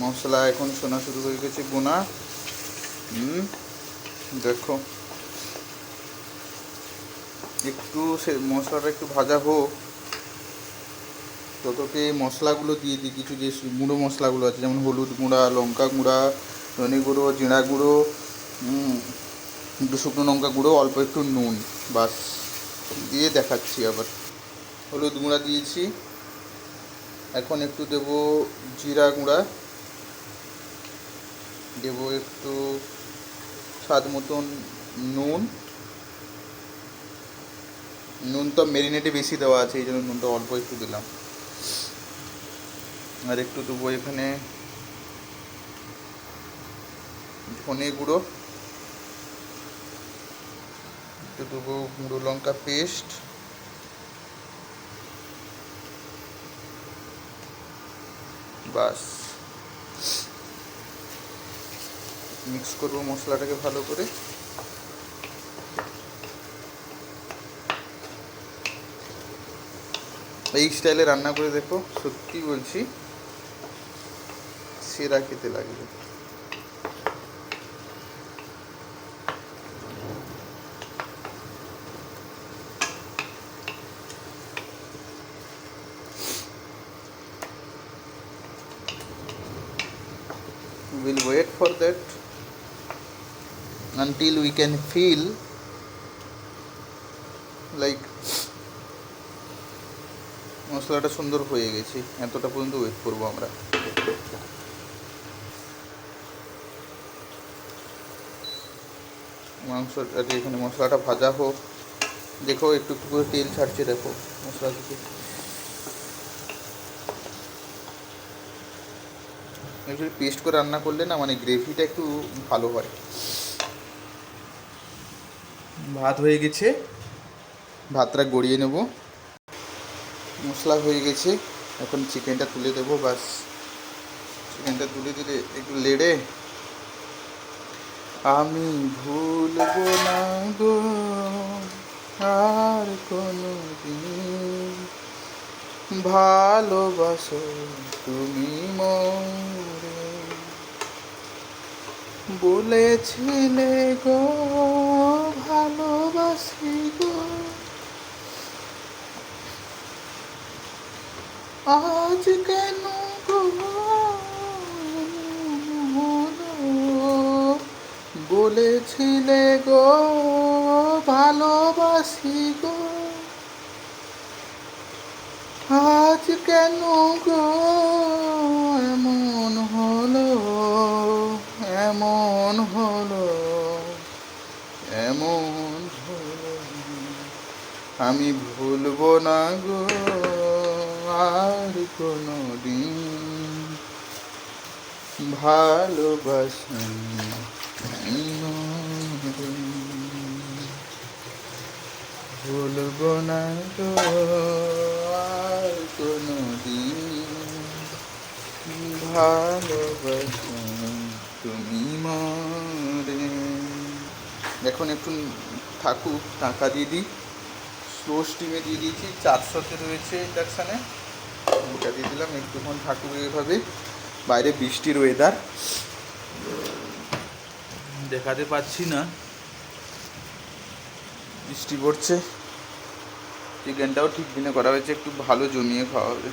মশলা এখন শোনা শুরু হয়ে গেছে গোনা। দেখো একটু সে মশলাটা একটু ভাজা হোক, ততকে মশলাগুলো দিয়ে দিই। কিছু যে গুঁড়ো মশলাগুলো আছে, যেমন হলুদ গুঁড়া, লঙ্কা গুঁড়া, ধনে গুঁড়ো, জিরা গুঁড়ো, একটু শুকনো লঙ্কা গুঁড়ো, অল্প একটু নুন, বাস দিয়ে দেখাচ্ছি। আবার হলুদ গুঁড়া দিয়েছি, এখন একটু দেব জিরা গুঁড়া, দেব একটু স্বাদ মতন নুন। নুন তো ম্যারিনেটে বেশি দেওয়া আছে, এই জন্য নুনটা অল্প একটু দিলাম। আর একটু দেবো এখানে ধনে গুঁড়ো, একটু দেবো গুঁড়ো লঙ্কা পেস্ট, বাস মিক্স করবো মশলাটাকে ভালো করে। এই স্টাইলে রান্না করে দেখো, সত্যি বলছি সেরা খেতে লাগবে। We'll wait for that until we can feel like মশলাটা সুন্দর হয়ে গেছে। এতটা পর্যন্ত ওয়েট করবো আমরা। মাংসটা এখানে মশলাটা ভাজা হোক। দেখো একটু একটু করে তেল ছাড়ছে, দেখো মশলা থেকে। একটু পেস্ট করে রান্না করলে না, মানে গ্রেভিটা একটু ভালো হয়। ভাত হয়ে গেছে, ভাতটা গড়িয়ে নেব। মশলা হয়ে গেছে, এখন চিকেনটা তুলে দেবো। বাস চিকেনটা তুলে দিলে একটু লেড়ে, আমি ভুলবো না গো আর কোনো দিন, ভালোবাসো তুমি মোরে, বলেছিলে গো ভালোবাসি গো, আজ কেন গো বলেছিলে গো ভালোবাসি গো, আজ কেন গো এমন হলো, এমন হলো, এমন হলো। আমি ভুলবো না গো আর কোনো দিন, ভালোবাসি ভুলবো না গো আর কোনো দিন, ভালোবাসি তুমি মরে। এখন একটু থাকুক, ঢাকা দিয়ে দিই। স্লো স্টিমে দিয়ে দিয়েছি, 400-তে রয়েছে ইন্ডাকশানে, ওটা দিয়ে দিলাম। একটুক্ষণ থাকুক এইভাবে। বাইরে বৃষ্টির ওয়েদার, দেখাতে পাচ্ছি না, বৃষ্টি পড়ছে। চিকেনটাও ঠিক দিনে করা হয়েছে, একটু ভালো জমিয়ে খাওয়া হবে।